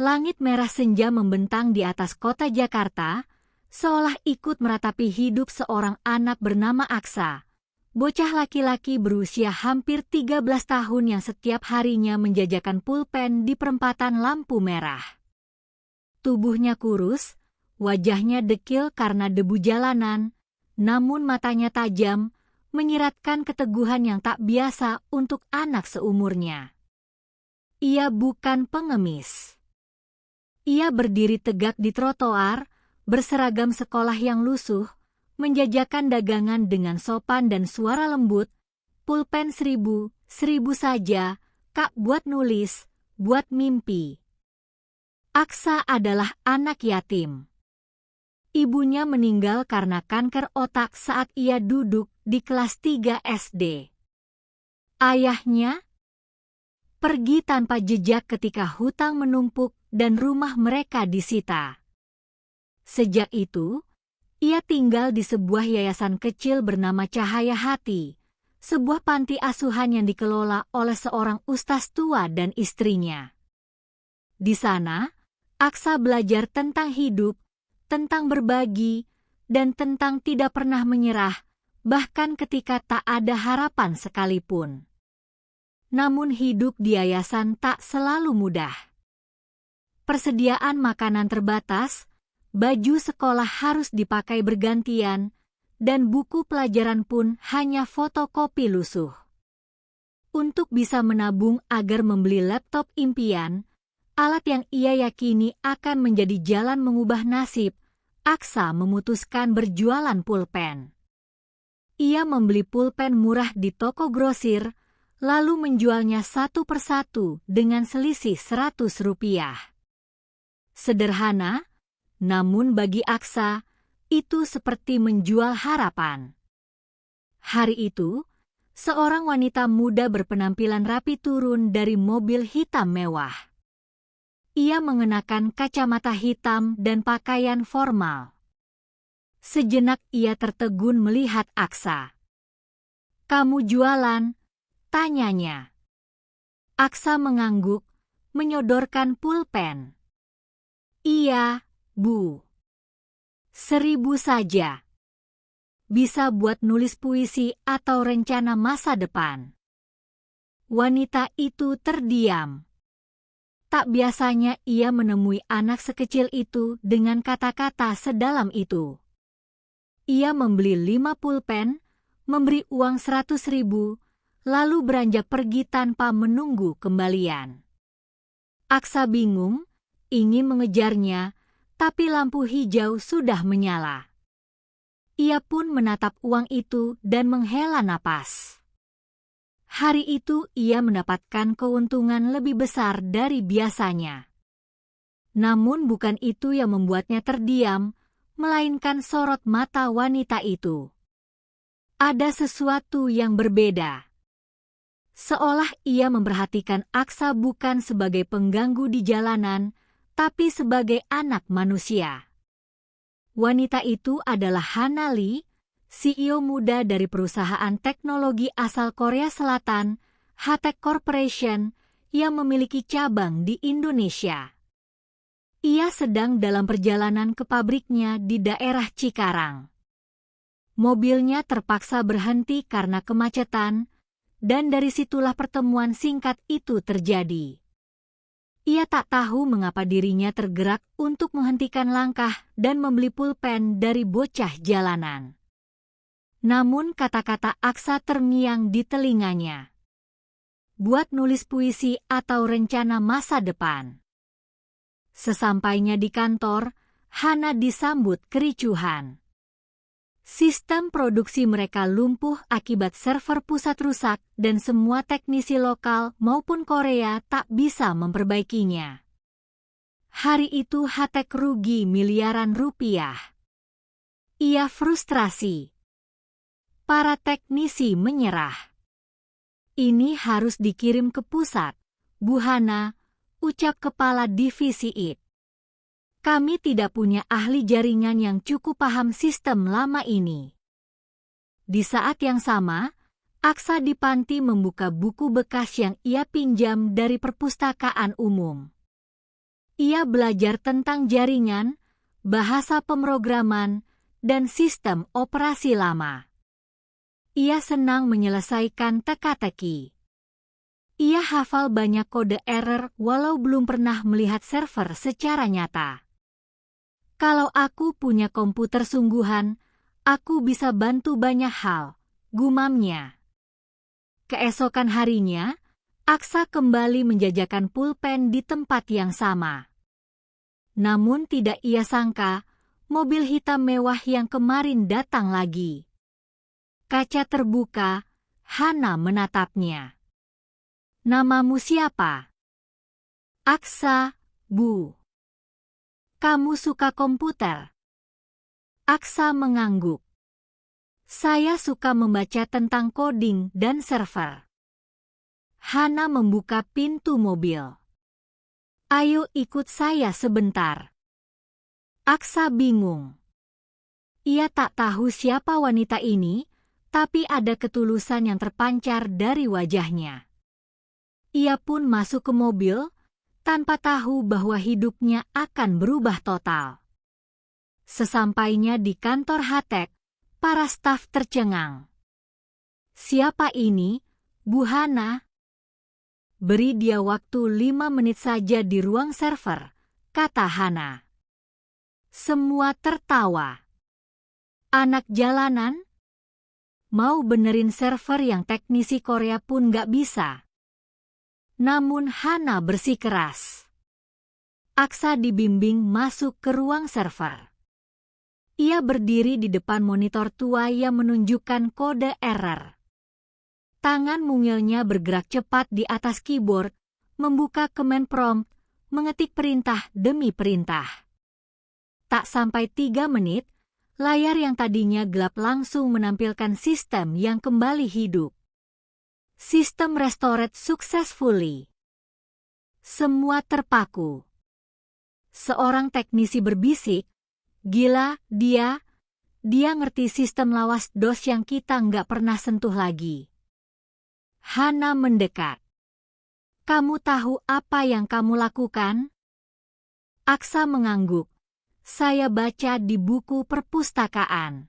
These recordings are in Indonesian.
Langit merah senja membentang di atas kota Jakarta, seolah ikut meratapi hidup seorang anak bernama Aksa. Bocah laki-laki berusia hampir 13 tahun yang setiap harinya menjajakan pulpen di perempatan lampu merah. Tubuhnya kurus, wajahnya dekil karena debu jalanan, namun matanya tajam, menyiratkan keteguhan yang tak biasa untuk anak seumurnya. Ia bukan pengemis. Ia berdiri tegak di trotoar, berseragam sekolah yang lusuh, menjajakan dagangan dengan sopan dan suara lembut. Pulpen 1000 saja, Kak, buat nulis, buat mimpi. Aksa adalah anak yatim. Ibunya meninggal karena kanker otak saat ia duduk di kelas 3 SD. Ayahnya pergi tanpa jejak ketika hutang menumpuk dan rumah mereka disita. Sejak itu, ia tinggal di sebuah yayasan kecil bernama Cahaya Hati, sebuah panti asuhan yang dikelola oleh seorang ustaz tua dan istrinya. Di sana, Aksa belajar tentang hidup, tentang berbagi, dan tentang tidak pernah menyerah, bahkan ketika tak ada harapan sekalipun. Namun hidup di yayasan tak selalu mudah. Persediaan makanan terbatas, baju sekolah harus dipakai bergantian, dan buku pelajaran pun hanya fotokopi lusuh. Untuk bisa menabung agar membeli laptop impian, alat yang ia yakini akan menjadi jalan mengubah nasib, Aksa memutuskan berjualan pulpen. Ia membeli pulpen murah di toko grosir, lalu menjualnya satu persatu dengan selisih Rp100. Sederhana, namun bagi Aksa, itu seperti menjual harapan. Hari itu, seorang wanita muda berpenampilan rapi turun dari mobil hitam mewah. Ia mengenakan kacamata hitam dan pakaian formal. Sejenak ia tertegun melihat Aksa. "Kamu jualan?" tanyanya. Aksa mengangguk, menyodorkan pulpen. "Iya, Bu. 1000 saja. Bisa buat nulis puisi atau rencana masa depan." Wanita itu terdiam. Tak biasanya ia menemui anak sekecil itu dengan kata-kata sedalam itu. Ia membeli 5 pulpen, memberi uang 100.000, lalu beranjak pergi tanpa menunggu kembalian. Aksa bingung, ingin mengejarnya, tapi lampu hijau sudah menyala. Ia pun menatap uang itu dan menghela napas. Hari itu ia mendapatkan keuntungan lebih besar dari biasanya. Namun bukan itu yang membuatnya terdiam, melainkan sorot mata wanita itu. Ada sesuatu yang berbeda. Seolah ia memperhatikan Aksa bukan sebagai pengganggu di jalanan, tapi sebagai anak manusia. Wanita itu adalah Hana Lee, CEO muda dari perusahaan teknologi asal Korea Selatan, Hatek Corporation, yang memiliki cabang di Indonesia. Ia sedang dalam perjalanan ke pabriknya di daerah Cikarang. Mobilnya terpaksa berhenti karena kemacetan, dan dari situlah pertemuan singkat itu terjadi. Ia tak tahu mengapa dirinya tergerak untuk menghentikan langkah dan membeli pulpen dari bocah jalanan. Namun kata-kata Aksa terngiang di telinganya. Buat nulis puisi atau rencana masa depan. Sesampainya di kantor, Hana disambut kericuhan. Sistem produksi mereka lumpuh akibat server pusat rusak dan semua teknisi lokal maupun Korea tak bisa memperbaikinya. Hari itu Hatek rugi miliaran rupiah. Ia frustrasi. Para teknisi menyerah. "Ini harus dikirim ke pusat, Bu Hana," ucap kepala divisi IT. "Kami tidak punya ahli jaringan yang cukup paham sistem lama ini." Di saat yang sama, Aksa di panti membuka buku bekas yang ia pinjam dari perpustakaan umum. Ia belajar tentang jaringan, bahasa pemrograman, dan sistem operasi lama. Ia senang menyelesaikan teka-teki. Ia hafal banyak kode error walau belum pernah melihat server secara nyata. Kalau aku punya komputer sungguhan, aku bisa bantu banyak hal, gumamnya. Keesokan harinya, Aksa kembali menjajakan pulpen di tempat yang sama. Namun tidak ia sangka, mobil hitam mewah yang kemarin datang lagi. Kaca terbuka, Hana menatapnya. Namamu siapa? Aksa, Bu. Kamu suka komputer? Aksa mengangguk. Saya suka membaca tentang coding dan server. Hana membuka pintu mobil. Ayo ikut saya sebentar. Aksa bingung. Ia tak tahu siapa wanita ini, tapi ada ketulusan yang terpancar dari wajahnya. Ia pun masuk ke mobil, tanpa tahu bahwa hidupnya akan berubah total. Sesampainya di kantor Hatek, para staf tercengang. Siapa ini, Bu Hana? Beri dia waktu 5 menit saja di ruang server, kata Hana. Semua tertawa. Anak jalanan? Mau benerin server yang teknisi Korea pun gak bisa. Namun Hana bersikeras. Aksa dibimbing masuk ke ruang server. Ia berdiri di depan monitor tua yang menunjukkan kode error. Tangan mungilnya bergerak cepat di atas keyboard, membuka command prompt, mengetik perintah demi perintah. Tak sampai 3 menit, layar yang tadinya gelap langsung menampilkan sistem yang kembali hidup. Sistem restored successfully. Semua terpaku. Seorang teknisi berbisik, gila, dia ngerti sistem lawas DOS yang kita nggak pernah sentuh lagi. Hana mendekat. Kamu tahu apa yang kamu lakukan? Aksa mengangguk. Saya baca di buku perpustakaan.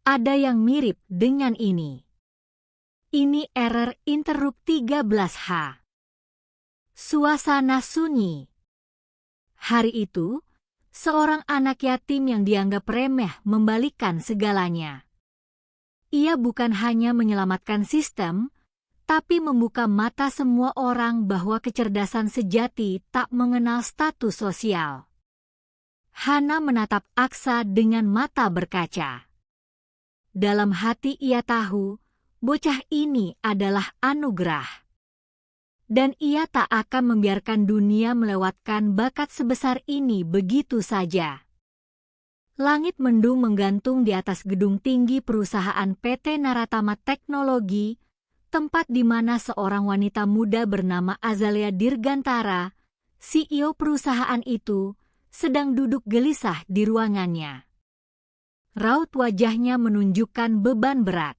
Ada yang mirip dengan ini. Ini error interrupt 13H. Suasana sunyi. Hari itu, seorang anak yatim yang dianggap remeh membalikkan segalanya. Ia bukan hanya menyelamatkan sistem, tapi membuka mata semua orang bahwa kecerdasan sejati tak mengenal status sosial. Hana menatap Aksa dengan mata berkaca. Dalam hati ia tahu, bocah ini adalah anugerah. Dan ia tak akan membiarkan dunia melewatkan bakat sebesar ini begitu saja. Langit mendung menggantung di atas gedung tinggi perusahaan PT Naratama Teknologi, tempat di mana seorang wanita muda bernama Azalea Dirgantara, CEO perusahaan itu, sedang duduk gelisah di ruangannya. Raut wajahnya menunjukkan beban berat.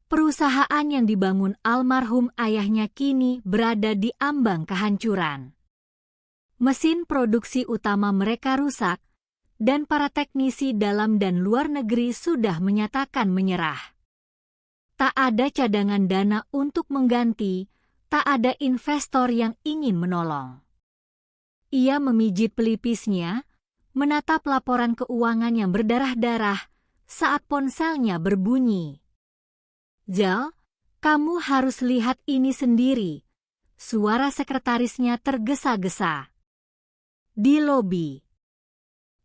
Perusahaan yang dibangun almarhum ayahnya kini berada di ambang kehancuran. Mesin produksi utama mereka rusak, dan para teknisi dalam dan luar negeri sudah menyatakan menyerah. Tak ada cadangan dana untuk mengganti, tak ada investor yang ingin menolong. Ia memijit pelipisnya, menatap laporan keuangan yang berdarah-darah saat ponselnya berbunyi. Zal, kamu harus lihat ini sendiri. Suara sekretarisnya tergesa-gesa. Di lobi.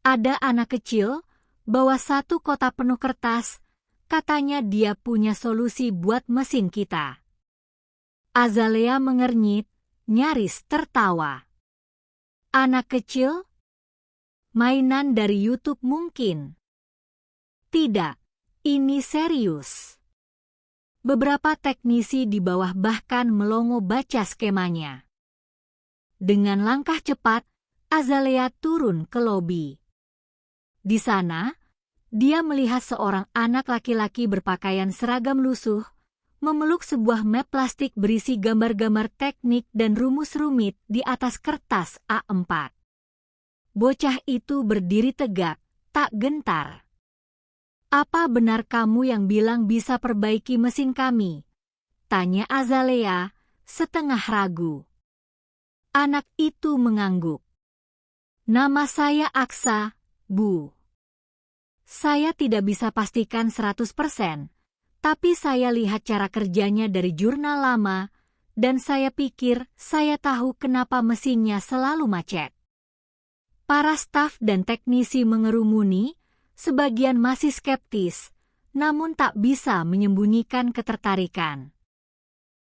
Ada anak kecil, bawa 1 kotak penuh kertas, katanya dia punya solusi buat mesin kita. Azalea mengernyit, nyaris tertawa. Anak kecil? Mainan dari YouTube mungkin? Tidak, ini serius. Beberapa teknisi di bawah bahkan melongo baca skemanya. Dengan langkah cepat, Azalea turun ke lobi. Di sana, dia melihat seorang anak laki-laki berpakaian seragam lusuh, memeluk sebuah map plastik berisi gambar-gambar teknik dan rumus rumit di atas kertas A4. Bocah itu berdiri tegak, tak gentar. "Apa benar kamu yang bilang bisa perbaiki mesin kami?" tanya Azalea, setengah ragu. Anak itu mengangguk. "Nama saya Aksa, Bu. Saya tidak bisa pastikan 100%, tapi saya lihat cara kerjanya dari jurnal lama, dan saya pikir saya tahu kenapa mesinnya selalu macet." Para staf dan teknisi mengerumuni, sebagian masih skeptis, namun tak bisa menyembunyikan ketertarikan.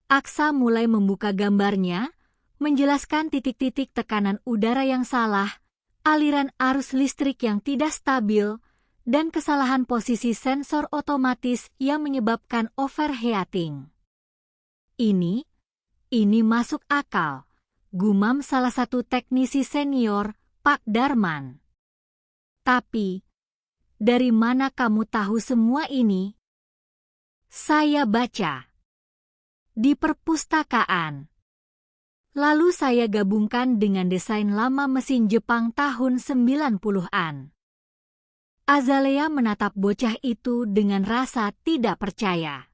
Aksa mulai membuka gambarnya, menjelaskan titik-titik tekanan udara yang salah, aliran arus listrik yang tidak stabil, dan kesalahan posisi sensor otomatis yang menyebabkan overheating. Ini masuk akal, gumam salah satu teknisi senior, Pak Darman. "Tapi, dari mana kamu tahu semua ini?" "Saya baca di perpustakaan. Lalu saya gabungkan dengan desain lama mesin Jepang tahun 90-an. Azalea menatap bocah itu dengan rasa tidak percaya.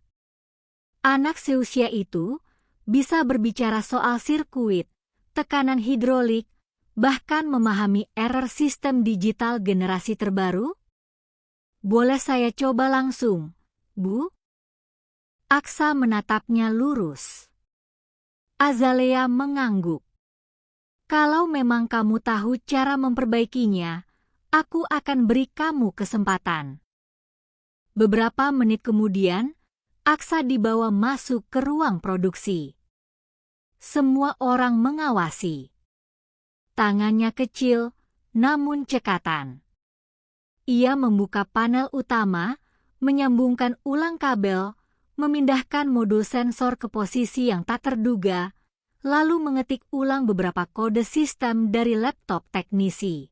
Anak seusia itu bisa berbicara soal sirkuit, tekanan hidrolik, bahkan memahami error sistem digital generasi terbaru? "Boleh saya coba langsung, Bu?" Aksa menatapnya lurus. Azalea mengangguk. "Kalau memang kamu tahu cara memperbaikinya, aku akan beri kamu kesempatan." Beberapa menit kemudian, Aksa dibawa masuk ke ruang produksi. Semua orang mengawasi. Tangannya kecil, namun cekatan. Ia membuka panel utama, menyambungkan ulang kabel, memindahkan modul sensor ke posisi yang tak terduga, lalu mengetik ulang beberapa kode sistem dari laptop teknisi.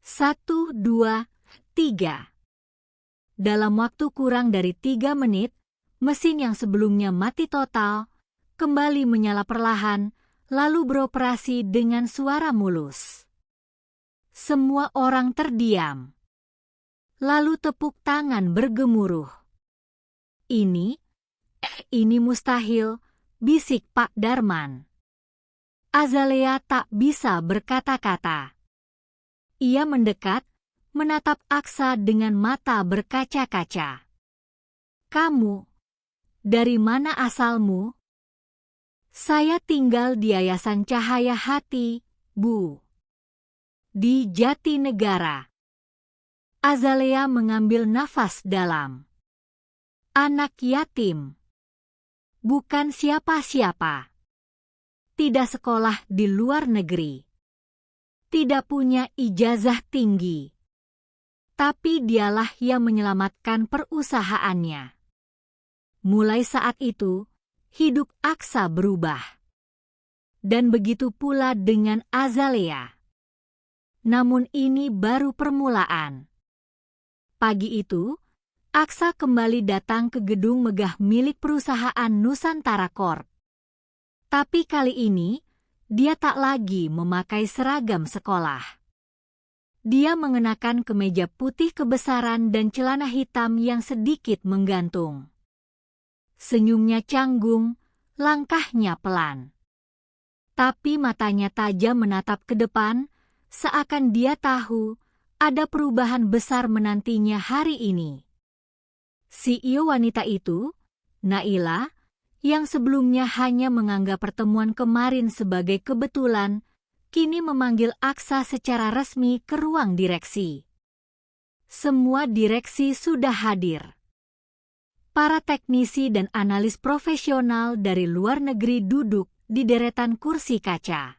1, 2, 3. Dalam waktu kurang dari 3 menit, mesin yang sebelumnya mati total, kembali menyala perlahan, lalu beroperasi dengan suara mulus. Semua orang terdiam. Lalu tepuk tangan bergemuruh. Ini mustahil, bisik Pak Darman. Azalea tak bisa berkata-kata. Ia mendekat, menatap Aksa dengan mata berkaca-kaca. "Kamu, dari mana asalmu?" "Saya tinggal di Yayasan Cahaya Hati, Bu. Di Jatinegara." Azalea mengambil nafas dalam. "Anak yatim. Bukan siapa-siapa. Tidak sekolah di luar negeri. Tidak punya ijazah tinggi. Tapi dialah yang menyelamatkan perusahaannya." Mulai saat itu, hidup Aksa berubah. Dan begitu pula dengan Azalea. Namun ini baru permulaan. Pagi itu, Aksa kembali datang ke gedung megah milik perusahaan Nusantara Corp. Tapi kali ini, dia tak lagi memakai seragam sekolah. Dia mengenakan kemeja putih kebesaran dan celana hitam yang sedikit menggantung. Senyumnya canggung, langkahnya pelan. Tapi matanya tajam menatap ke depan, seakan dia tahu ada perubahan besar menantinya hari ini. CEO wanita itu, Naila, yang sebelumnya hanya menganggap pertemuan kemarin sebagai kebetulan, kini memanggil Aksa secara resmi ke ruang direksi. Semua direksi sudah hadir. Para teknisi dan analis profesional dari luar negeri duduk di deretan kursi kaca.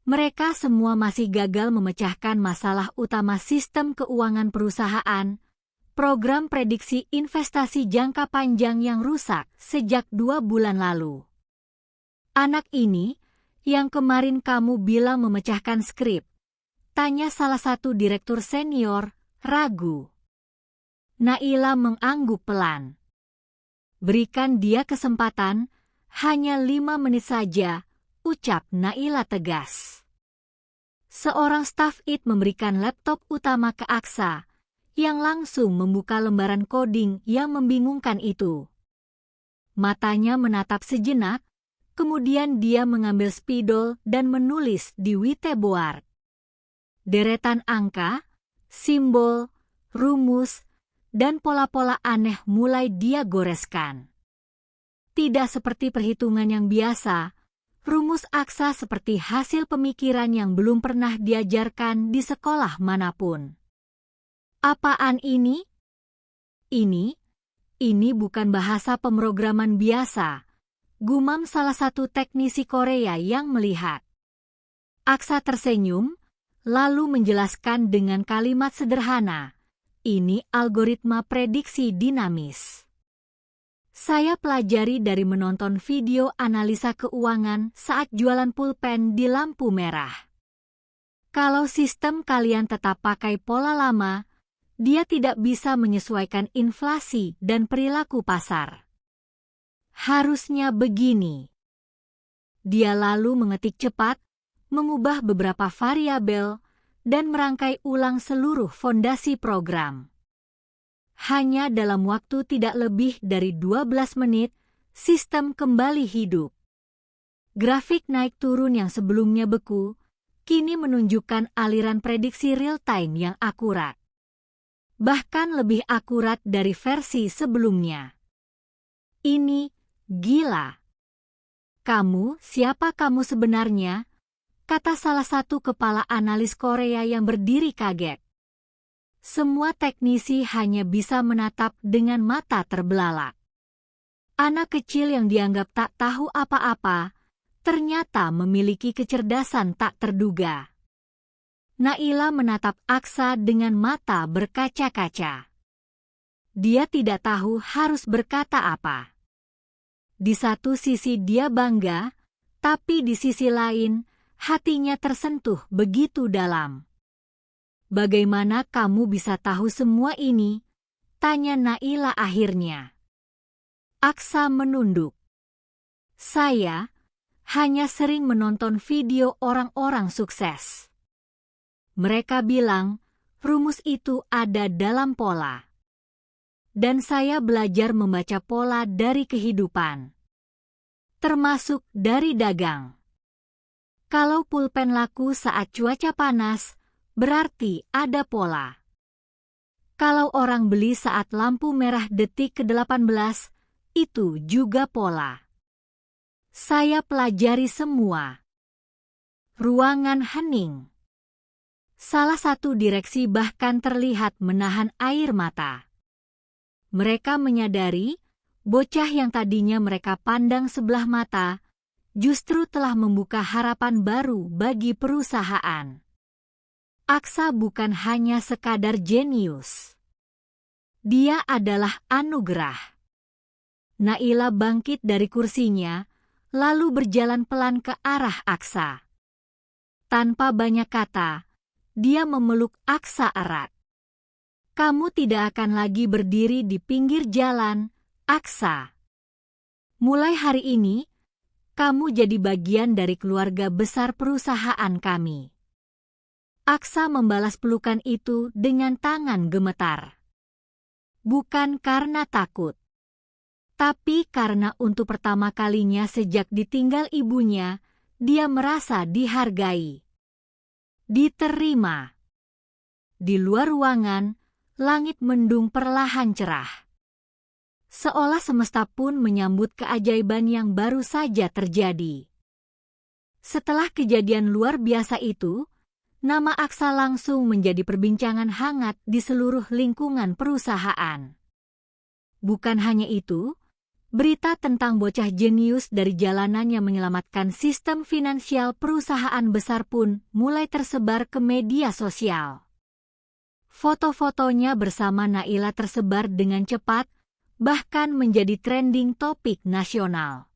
Mereka semua masih gagal memecahkan masalah utama sistem keuangan perusahaan, program prediksi investasi jangka panjang yang rusak sejak 2 bulan lalu. "Anak ini, yang kemarin kamu bilang memecahkan skrip?" tanya salah satu direktur senior, ragu. Naila mengangguk pelan. Berikan dia kesempatan, hanya 5 menit saja, ucap Naila tegas. Seorang staf IT memberikan laptop utama ke Aksa, yang langsung membuka lembaran coding yang membingungkan itu. Matanya menatap sejenak, kemudian dia mengambil spidol dan menulis di whiteboard. Deretan angka, simbol, rumus, dan pola-pola aneh mulai dia goreskan. Tidak seperti perhitungan yang biasa, rumus Aksa seperti hasil pemikiran yang belum pernah diajarkan di sekolah manapun. Apaan ini? Ini bukan bahasa pemrograman biasa, gumam salah satu teknisi Korea yang melihat. Aksa tersenyum, lalu menjelaskan dengan kalimat sederhana, ini algoritma prediksi dinamis. Saya pelajari dari menonton video analisa keuangan saat jualan pulpen di lampu merah. Kalau sistem kalian tetap pakai pola lama, dia tidak bisa menyesuaikan inflasi dan perilaku pasar. Harusnya begini. Dia lalu mengetik cepat, mengubah beberapa variabel, dan merangkai ulang seluruh fondasi program. Hanya dalam waktu tidak lebih dari 12 menit, sistem kembali hidup. Grafik naik turun yang sebelumnya beku, kini menunjukkan aliran prediksi real-time yang akurat. Bahkan lebih akurat dari versi sebelumnya. Ini gila. Siapa kamu sebenarnya? Kata salah satu kepala analis Korea yang berdiri kaget. Semua teknisi hanya bisa menatap dengan mata terbelalak. Anak kecil yang dianggap tak tahu apa-apa, ternyata memiliki kecerdasan tak terduga. Naila menatap Aksa dengan mata berkaca-kaca. Dia tidak tahu harus berkata apa. Di satu sisi dia bangga, tapi di sisi lain, hatinya tersentuh begitu dalam. Bagaimana kamu bisa tahu semua ini? Tanya Naila akhirnya. Aksa menunduk. Saya hanya sering menonton video orang-orang sukses. Mereka bilang, rumus itu ada dalam pola. Dan saya belajar membaca pola dari kehidupan. Termasuk dari dagang. Kalau pulpen laku saat cuaca panas, berarti ada pola. Kalau orang beli saat lampu merah detik ke-18, itu juga pola. Saya pelajari semua. Ruangan hening. Salah satu direksi bahkan terlihat menahan air mata. Mereka menyadari, bocah yang tadinya mereka pandang sebelah mata, justru telah membuka harapan baru bagi perusahaan. Aksa bukan hanya sekadar jenius. Dia adalah anugerah. Naila bangkit dari kursinya, lalu berjalan pelan ke arah Aksa. Tanpa banyak kata, dia memeluk Aksa erat. Kamu tidak akan lagi berdiri di pinggir jalan, Aksa. Mulai hari ini, kamu jadi bagian dari keluarga besar perusahaan kami. Aksa membalas pelukan itu dengan tangan gemetar. Bukan karena takut, tapi karena untuk pertama kalinya sejak ditinggal ibunya, dia merasa dihargai. Diterima. Di luar ruangan, langit mendung perlahan cerah. Seolah semesta pun menyambut keajaiban yang baru saja terjadi. Setelah kejadian luar biasa itu, nama Aksa langsung menjadi perbincangan hangat di seluruh lingkungan perusahaan. Bukan hanya itu, berita tentang bocah jenius dari jalanan yang menyelamatkan sistem finansial perusahaan besar pun mulai tersebar ke media sosial. Foto-fotonya bersama Naila tersebar dengan cepat, bahkan menjadi trending topik nasional.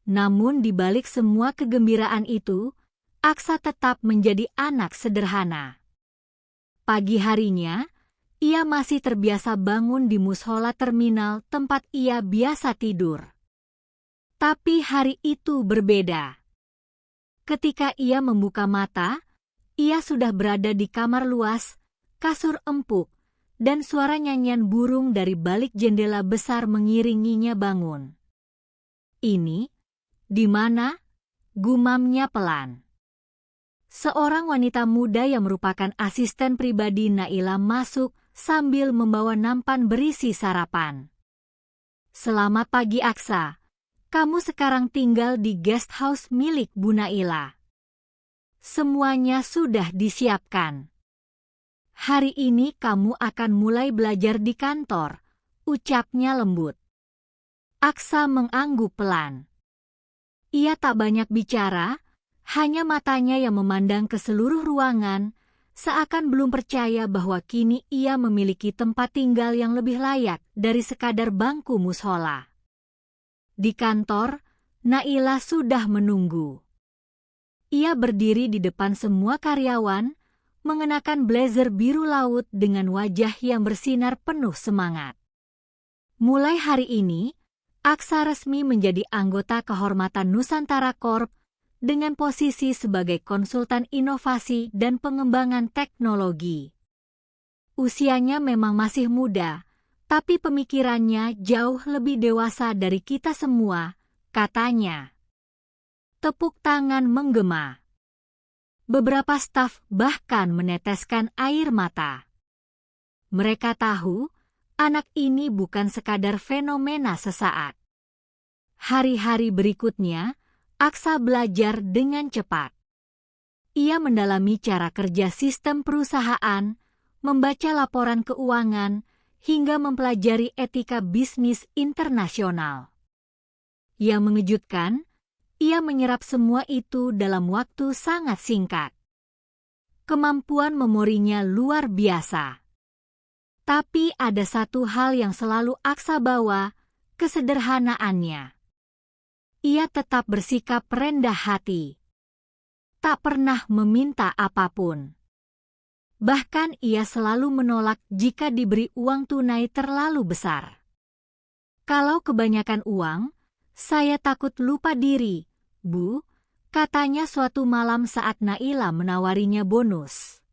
Namun di balik semua kegembiraan itu, Aksa tetap menjadi anak sederhana. Pagi harinya, ia masih terbiasa bangun di mushola terminal tempat ia biasa tidur. Tapi hari itu berbeda. Ketika ia membuka mata, ia sudah berada di kamar luas, kasur empuk, dan suara nyanyian burung dari balik jendela besar mengiringinya bangun. "Ini, di mana?" gumamnya pelan. Seorang wanita muda yang merupakan asisten pribadi Naila masuk sambil membawa nampan berisi sarapan. "Selamat pagi Aksa. Kamu sekarang tinggal di guest house milik Bu Naila. Semuanya sudah disiapkan. Hari ini kamu akan mulai belajar di kantor," ucapnya lembut. Aksa mengangguk pelan. Ia tak banyak bicara, hanya matanya yang memandang ke seluruh ruangan, seakan belum percaya bahwa kini ia memiliki tempat tinggal yang lebih layak dari sekadar bangku mushola. Di kantor, Naila sudah menunggu. Ia berdiri di depan semua karyawan, mengenakan blazer biru laut dengan wajah yang bersinar penuh semangat. Mulai hari ini, Aksa resmi menjadi anggota kehormatan Nusantara Corp dengan posisi sebagai konsultan inovasi dan pengembangan teknologi. Usianya memang masih muda, tapi pemikirannya jauh lebih dewasa dari kita semua, katanya. Tepuk tangan menggema. Beberapa staf bahkan meneteskan air mata. Mereka tahu, anak ini bukan sekadar fenomena sesaat. Hari-hari berikutnya, Aksa belajar dengan cepat. Ia mendalami cara kerja sistem perusahaan, membaca laporan keuangan, hingga mempelajari etika bisnis internasional. Yang mengejutkan, ia menyerap semua itu dalam waktu sangat singkat. Kemampuan memorinya luar biasa. Tapi ada satu hal yang selalu Aksa bawa, kesederhanaannya. Ia tetap bersikap rendah hati. Tak pernah meminta apapun. Bahkan ia selalu menolak jika diberi uang tunai terlalu besar. "Kalau kebanyakan uang, saya takut lupa diri, Bu," katanya suatu malam saat Naila menawarinya bonus.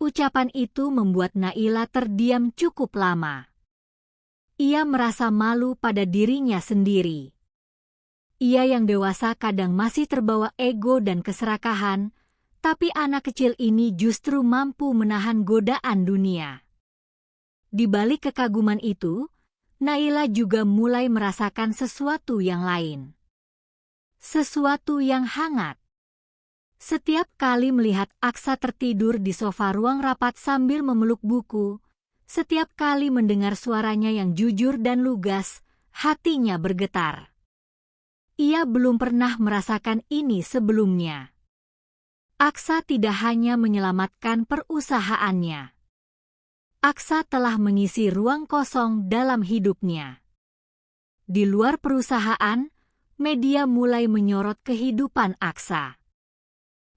Ucapan itu membuat Naila terdiam cukup lama. Ia merasa malu pada dirinya sendiri. Ia yang dewasa kadang masih terbawa ego dan keserakahan, tapi anak kecil ini justru mampu menahan godaan dunia. Di balik kekaguman itu, Naila juga mulai merasakan sesuatu yang lain. Sesuatu yang hangat. Setiap kali melihat Aksa tertidur di sofa ruang rapat sambil memeluk buku, setiap kali mendengar suaranya yang jujur dan lugas, hatinya bergetar. Ia belum pernah merasakan ini sebelumnya. Aksa tidak hanya menyelamatkan perusahaannya. Aksa telah mengisi ruang kosong dalam hidupnya. Di luar perusahaan, media mulai menyorot kehidupan Aksa.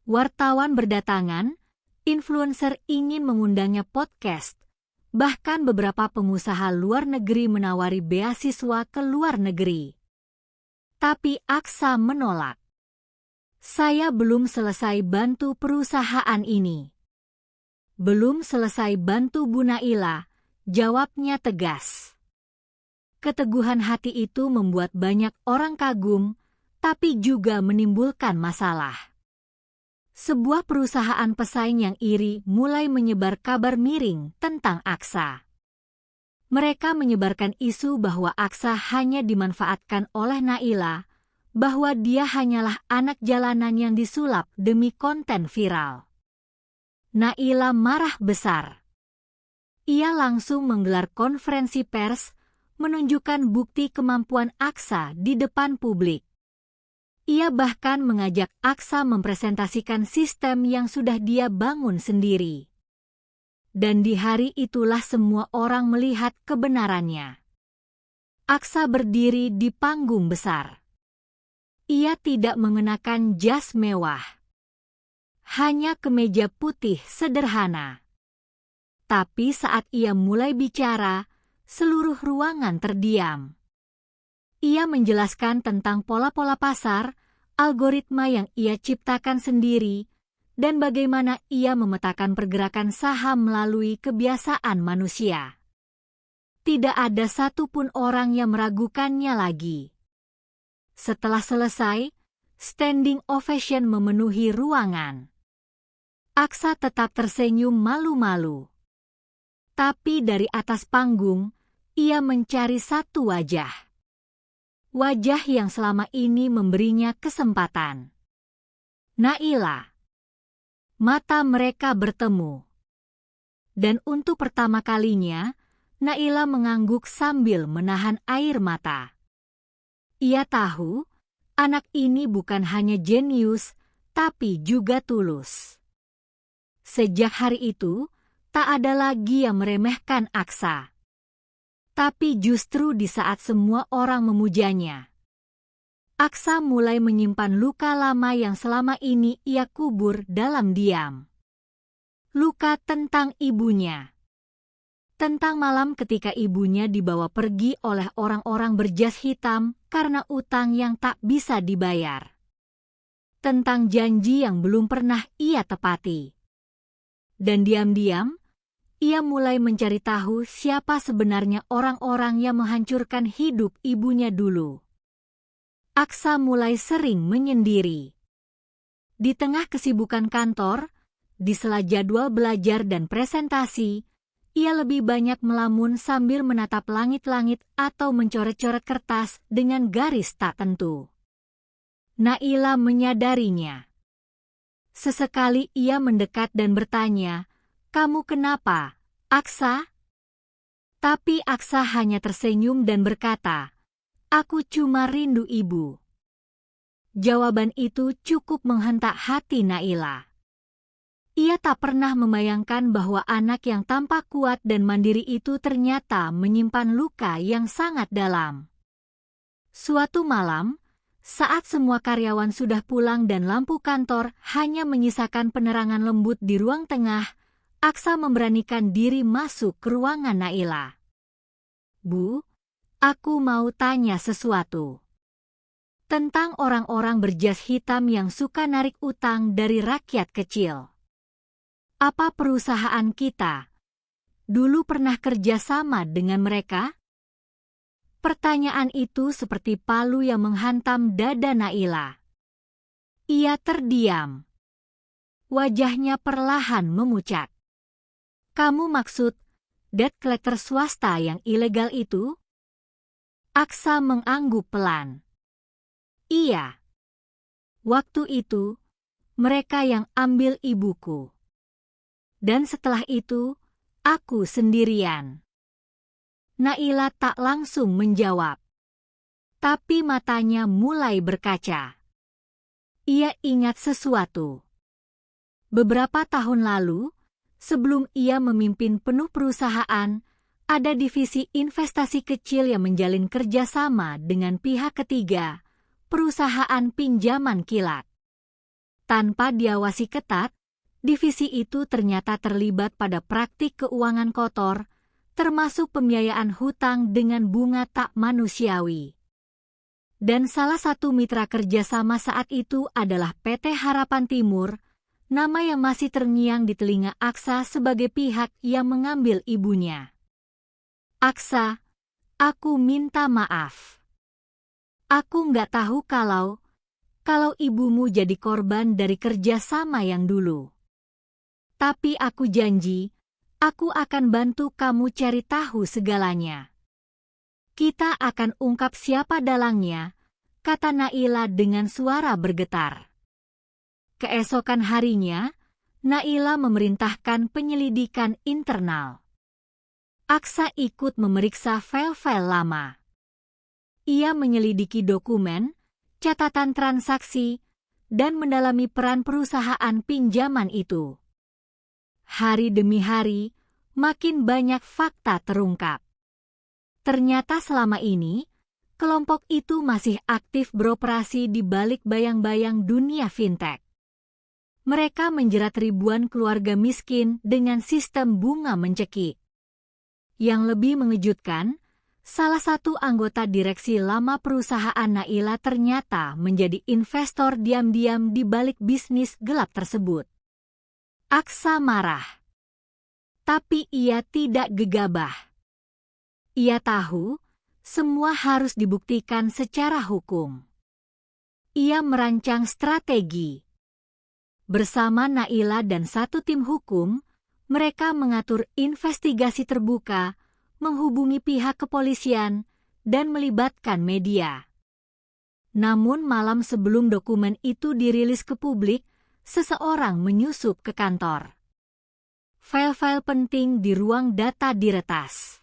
Wartawan berdatangan, influencer ingin mengundangnya podcast, bahkan beberapa pengusaha luar negeri menawari beasiswa ke luar negeri. Tapi Aksa menolak. "Saya belum selesai bantu perusahaan ini." "Belum selesai bantu Bu Naila," jawabnya tegas. Keteguhan hati itu membuat banyak orang kagum, tapi juga menimbulkan masalah. Sebuah perusahaan pesaing yang iri mulai menyebar kabar miring tentang Aksa. Mereka menyebarkan isu bahwa Aksa hanya dimanfaatkan oleh Naila, bahwa dia hanyalah anak jalanan yang disulap demi konten viral. Naila marah besar. Ia langsung menggelar konferensi pers, menunjukkan bukti kemampuan Aksa di depan publik. Ia bahkan mengajak Aksa mempresentasikan sistem yang sudah dia bangun sendiri. Dan di hari itulah semua orang melihat kebenarannya. Aksa berdiri di panggung besar. Ia tidak mengenakan jas mewah. Hanya kemeja putih sederhana. Tapi saat ia mulai bicara, seluruh ruangan terdiam. Ia menjelaskan tentang pola-pola pasar, algoritma yang ia ciptakan sendiri, dan bagaimana ia memetakan pergerakan saham melalui kebiasaan manusia. Tidak ada satupun orang yang meragukannya lagi. Setelah selesai, standing ovation memenuhi ruangan. Aksa tetap tersenyum malu-malu. Tapi dari atas panggung, ia mencari satu wajah. Wajah yang selama ini memberinya kesempatan. Naila. Mata mereka bertemu. Dan untuk pertama kalinya, Naila mengangguk sambil menahan air mata. Ia tahu, anak ini bukan hanya jenius, tapi juga tulus. Sejak hari itu, tak ada lagi yang meremehkan Aksa. Tapi justru di saat semua orang memujanya, Aksa mulai menyimpan luka lama yang selama ini ia kubur dalam diam. Luka tentang ibunya. Tentang malam ketika ibunya dibawa pergi oleh orang-orang berjas hitam karena utang yang tak bisa dibayar. Tentang janji yang belum pernah ia tepati. Dan diam-diam, ia mulai mencari tahu siapa sebenarnya orang-orang yang menghancurkan hidup ibunya dulu. Aksa mulai sering menyendiri. Di tengah kesibukan kantor, di sela jadwal belajar dan presentasi, ia lebih banyak melamun sambil menatap langit-langit atau mencoret-coret kertas dengan garis tak tentu. Naila menyadarinya. Sesekali ia mendekat dan bertanya, "Kamu kenapa, Aksa?" Tapi Aksa hanya tersenyum dan berkata, "Aku cuma rindu ibu." Jawaban itu cukup menghentak hati Naila. Ia tak pernah membayangkan bahwa anak yang tampak kuat dan mandiri itu ternyata menyimpan luka yang sangat dalam. Suatu malam, saat semua karyawan sudah pulang dan lampu kantor hanya menyisakan penerangan lembut di ruang tengah, Aksa memberanikan diri masuk ke ruangan Naila. "Bu, aku mau tanya sesuatu. Tentang orang-orang berjas hitam yang suka narik utang dari rakyat kecil. Apa perusahaan kita dulu pernah kerja sama dengan mereka?" Pertanyaan itu seperti palu yang menghantam dada Naila. Ia terdiam. Wajahnya perlahan memucat. "Kamu maksud debt collector swasta yang ilegal itu?" Aksa mengangguk pelan. "Iya. Waktu itu, mereka yang ambil ibuku. Dan setelah itu, aku sendirian." Naila tak langsung menjawab. Tapi matanya mulai berkaca. Ia ingat sesuatu. Beberapa tahun lalu, sebelum ia memimpin penuh perusahaan, ada divisi investasi kecil yang menjalin kerjasama dengan pihak ketiga, perusahaan pinjaman kilat. Tanpa diawasi ketat, divisi itu ternyata terlibat pada praktik keuangan kotor, termasuk pembiayaan hutang dengan bunga tak manusiawi. Dan salah satu mitra kerjasama saat itu adalah PT Harapan Timur, nama yang masih terngiang di telinga Aksa sebagai pihak yang mengambil ibunya. "Aksa, aku minta maaf. Aku nggak tahu kalau ibumu jadi korban dari kerjasama yang dulu. Tapi aku janji, aku akan bantu kamu cari tahu segalanya. Kita akan ungkap siapa dalangnya," kata Naila dengan suara bergetar. Keesokan harinya, Naila memerintahkan penyelidikan internal. Aksa ikut memeriksa file-file lama. Ia menyelidiki dokumen, catatan transaksi, dan mendalami peran perusahaan pinjaman itu. Hari demi hari, makin banyak fakta terungkap. Ternyata selama ini, kelompok itu masih aktif beroperasi di balik bayang-bayang dunia fintech. Mereka menjerat ribuan keluarga miskin dengan sistem bunga mencekik. Yang lebih mengejutkan, salah satu anggota direksi lama perusahaan Naila ternyata menjadi investor diam-diam di balik bisnis gelap tersebut. Aksa marah. Tapi ia tidak gegabah. Ia tahu, semua harus dibuktikan secara hukum. Ia merancang strategi. Bersama Naila dan satu tim hukum, mereka mengatur investigasi terbuka, menghubungi pihak kepolisian, dan melibatkan media. Namun malam sebelum dokumen itu dirilis ke publik, seseorang menyusup ke kantor. File-file penting di ruang data diretas.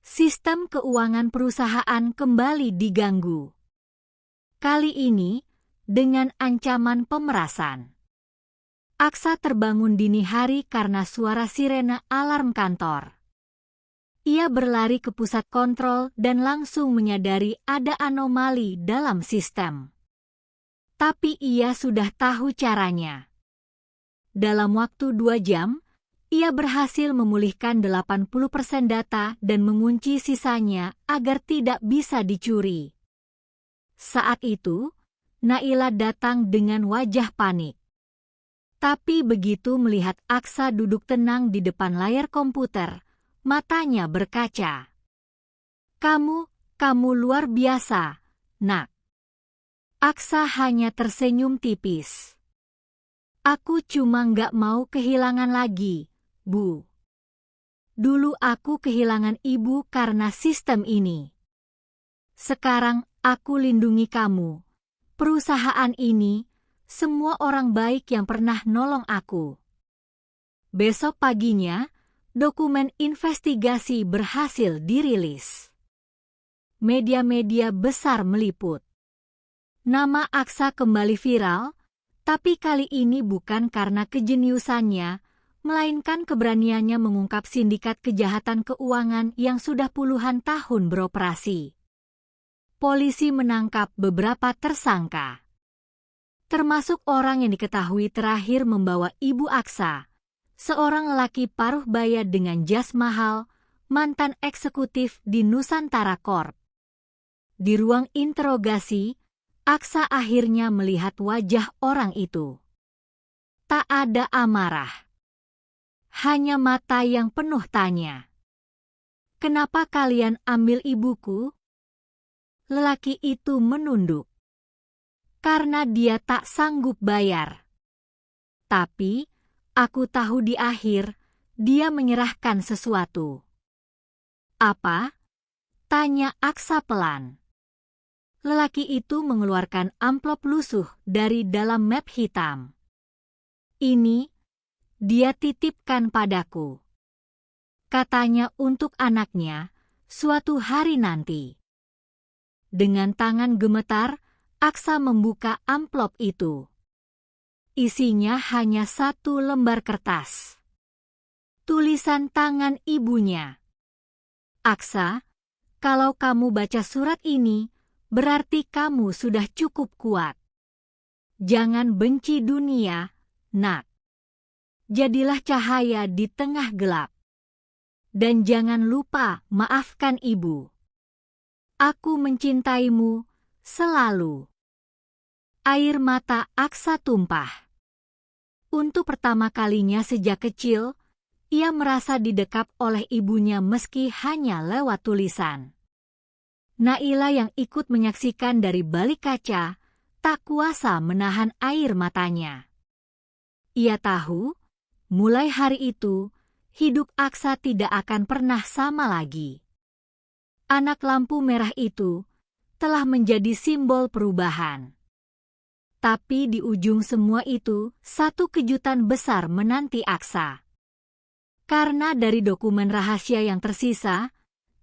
Sistem keuangan perusahaan kembali diganggu. Kali ini, dengan ancaman pemerasan. Aksa terbangun dini hari karena suara sirene alarm kantor. Ia berlari ke pusat kontrol dan langsung menyadari ada anomali dalam sistem. Tapi ia sudah tahu caranya. Dalam waktu 2 jam, ia berhasil memulihkan 80% data dan mengunci sisanya agar tidak bisa dicuri. Saat itu, Naila datang dengan wajah panik. Tapi begitu melihat Aksa duduk tenang di depan layar komputer, matanya berkaca. Kamu luar biasa, Nak. Aksa hanya tersenyum tipis. Aku cuma nggak mau kehilangan lagi, Bu. Dulu aku kehilangan ibu karena sistem ini. Sekarang aku lindungi kamu. Perusahaan ini, semua orang baik yang pernah nolong aku. Besok paginya, dokumen investigasi berhasil dirilis. Media-media besar meliput. Nama Aksa kembali viral, tapi kali ini bukan karena kejeniusannya, melainkan keberaniannya mengungkap sindikat kejahatan keuangan yang sudah puluhan tahun beroperasi. Polisi menangkap beberapa tersangka, termasuk orang yang diketahui terakhir membawa ibu Aksa, seorang lelaki paruh baya dengan jas mahal, mantan eksekutif di Nusantara Corp. Di ruang interogasi, Aksa akhirnya melihat wajah orang itu. Tak ada amarah. Hanya mata yang penuh tanya. Kenapa kalian ambil ibuku? Lelaki itu menunduk. Karena dia tak sanggup bayar. Tapi, aku tahu di akhir, dia menyerahkan sesuatu. Apa? Tanya Aksa pelan. Lelaki itu mengeluarkan amplop lusuh dari dalam map hitam. Ini, dia titipkan padaku. Katanya untuk anaknya, suatu hari nanti. Dengan tangan gemetar, Aksa membuka amplop itu. Isinya hanya 1 lembar kertas. Tulisan tangan ibunya. Aksa, kalau kamu baca surat ini, berarti kamu sudah cukup kuat. Jangan benci dunia, Nak. Jadilah cahaya di tengah gelap. Dan jangan lupa maafkan ibu. Aku mencintaimu selalu. Air mata Aksa tumpah. Untuk pertama kalinya sejak kecil, ia merasa didekap oleh ibunya meski hanya lewat tulisan. Naila yang ikut menyaksikan dari balik kaca, tak kuasa menahan air matanya. Ia tahu, mulai hari itu, hidup Aksa tidak akan pernah sama lagi. Anak lampu merah itu telah menjadi simbol perubahan. Tapi di ujung semua itu, satu kejutan besar menanti Aksa. Karena dari dokumen rahasia yang tersisa,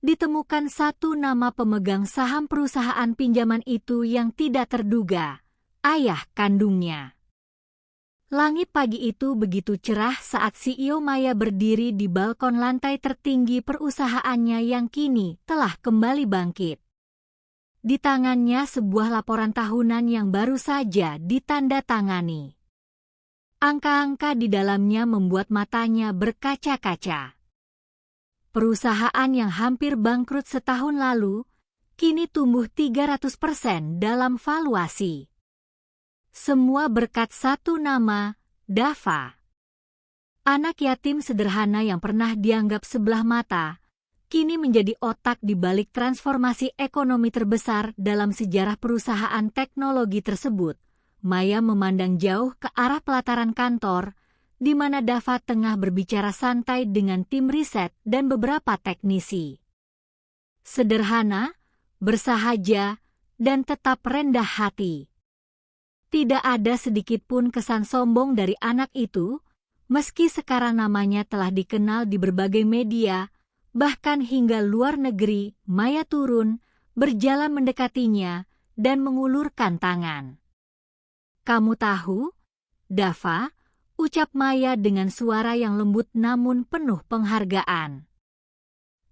ditemukan satu nama pemegang saham perusahaan pinjaman itu yang tidak terduga, ayah kandungnya. Langit pagi itu begitu cerah saat CEO Maya berdiri di balkon lantai tertinggi perusahaannya yang kini telah kembali bangkit. Di tangannya sebuah laporan tahunan yang baru saja ditandatangani. Angka-angka di dalamnya membuat matanya berkaca-kaca. Perusahaan yang hampir bangkrut setahun lalu, kini tumbuh 300% dalam valuasi. Semua berkat satu nama, Dava. Anak yatim sederhana yang pernah dianggap sebelah mata, kini menjadi otak di balik transformasi ekonomi terbesar dalam sejarah perusahaan teknologi tersebut. Maya memandang jauh ke arah pelataran kantor, di mana Dava tengah berbicara santai dengan tim riset dan beberapa teknisi. Sederhana, bersahaja, dan tetap rendah hati. Tidak ada sedikit pun kesan sombong dari anak itu, meski sekarang namanya telah dikenal di berbagai media, bahkan hingga luar negeri. Maya turun, berjalan mendekatinya, dan mengulurkan tangan. "Kamu tahu, Dava," ucap Maya dengan suara yang lembut namun penuh penghargaan.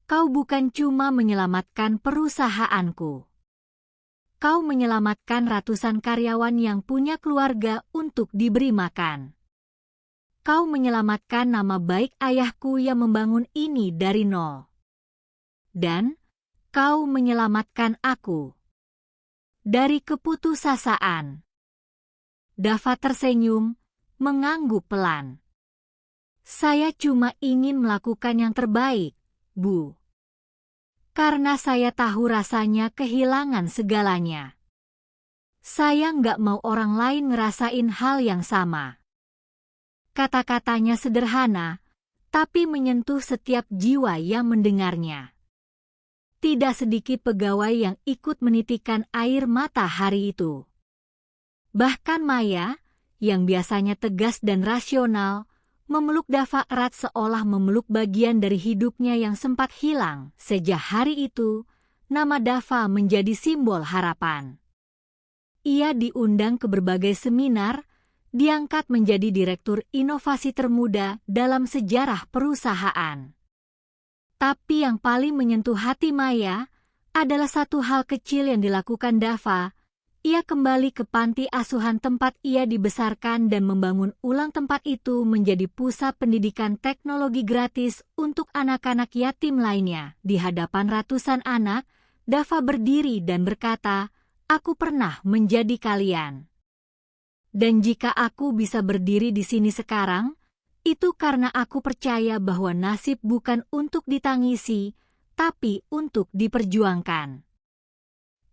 "Kau bukan cuma menyelamatkan perusahaanku. Kau menyelamatkan ratusan karyawan yang punya keluarga untuk diberi makan. Kau menyelamatkan nama baik ayahku yang membangun ini dari nol. Dan kau menyelamatkan aku dari keputusasaan." Dava tersenyum, mengangguk pelan. "Saya cuma ingin melakukan yang terbaik, Bu. Karena saya tahu rasanya kehilangan segalanya. Saya nggak mau orang lain ngerasain hal yang sama." Kata-katanya sederhana, tapi menyentuh setiap jiwa yang mendengarnya. Tidak sedikit pegawai yang ikut menitikkan air mata hari itu. Bahkan Maya, yang biasanya tegas dan rasional, memeluk Dava erat seolah memeluk bagian dari hidupnya yang sempat hilang. Sejak hari itu, nama Dava menjadi simbol harapan. Ia diundang ke berbagai seminar, diangkat menjadi direktur inovasi termuda dalam sejarah perusahaan. Tapi yang paling menyentuh hati Maya adalah satu hal kecil yang dilakukan Dava. Ia kembali ke panti asuhan tempat ia dibesarkan dan membangun ulang tempat itu menjadi pusat pendidikan teknologi gratis untuk anak-anak yatim lainnya. Di hadapan ratusan anak, Dava berdiri dan berkata, "Aku pernah menjadi kalian. Dan jika aku bisa berdiri di sini sekarang, itu karena aku percaya bahwa nasib bukan untuk ditangisi, tapi untuk diperjuangkan.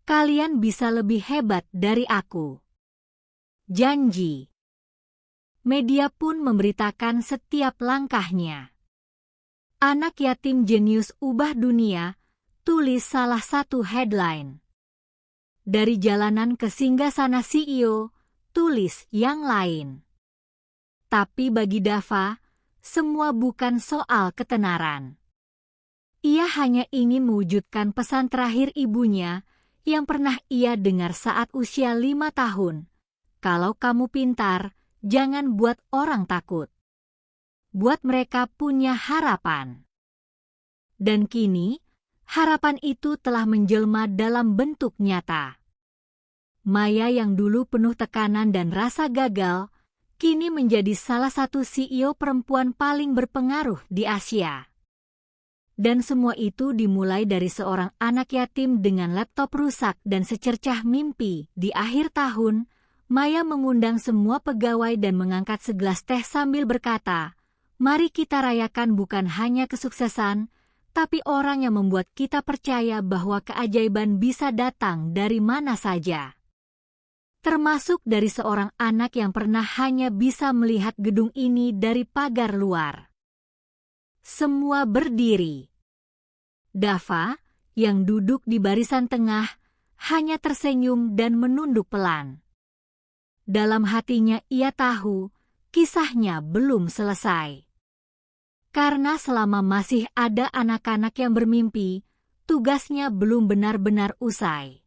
Kalian bisa lebih hebat dari aku. Janji." Media pun memberitakan setiap langkahnya. "Anak yatim jenius ubah dunia," tulis salah satu headline. "Dari jalanan ke singgasana CEO," tulis yang lain. Tapi bagi Dava, semua bukan soal ketenaran. Ia hanya ingin mewujudkan pesan terakhir ibunya yang pernah ia dengar saat usia 5 tahun. "Kalau kamu pintar, jangan buat orang takut. Buat mereka punya harapan." Dan kini, harapan itu telah menjelma dalam bentuk nyata. Maya yang dulu penuh tekanan dan rasa gagal, kini menjadi salah satu CEO perempuan paling berpengaruh di Asia. Dan semua itu dimulai dari seorang anak yatim dengan laptop rusak dan secercah mimpi. Di akhir tahun, Maya mengundang semua pegawai dan mengangkat segelas teh sambil berkata, "Mari kita rayakan bukan hanya kesuksesan, tapi orang yang membuat kita percaya bahwa keajaiban bisa datang dari mana saja." Termasuk dari seorang anak yang pernah hanya bisa melihat gedung ini dari pagar luar. Semua berdiri. Dava, yang duduk di barisan tengah, hanya tersenyum dan menunduk pelan. Dalam hatinya ia tahu, kisahnya belum selesai. Karena selama masih ada anak-anak yang bermimpi, tugasnya belum benar-benar usai.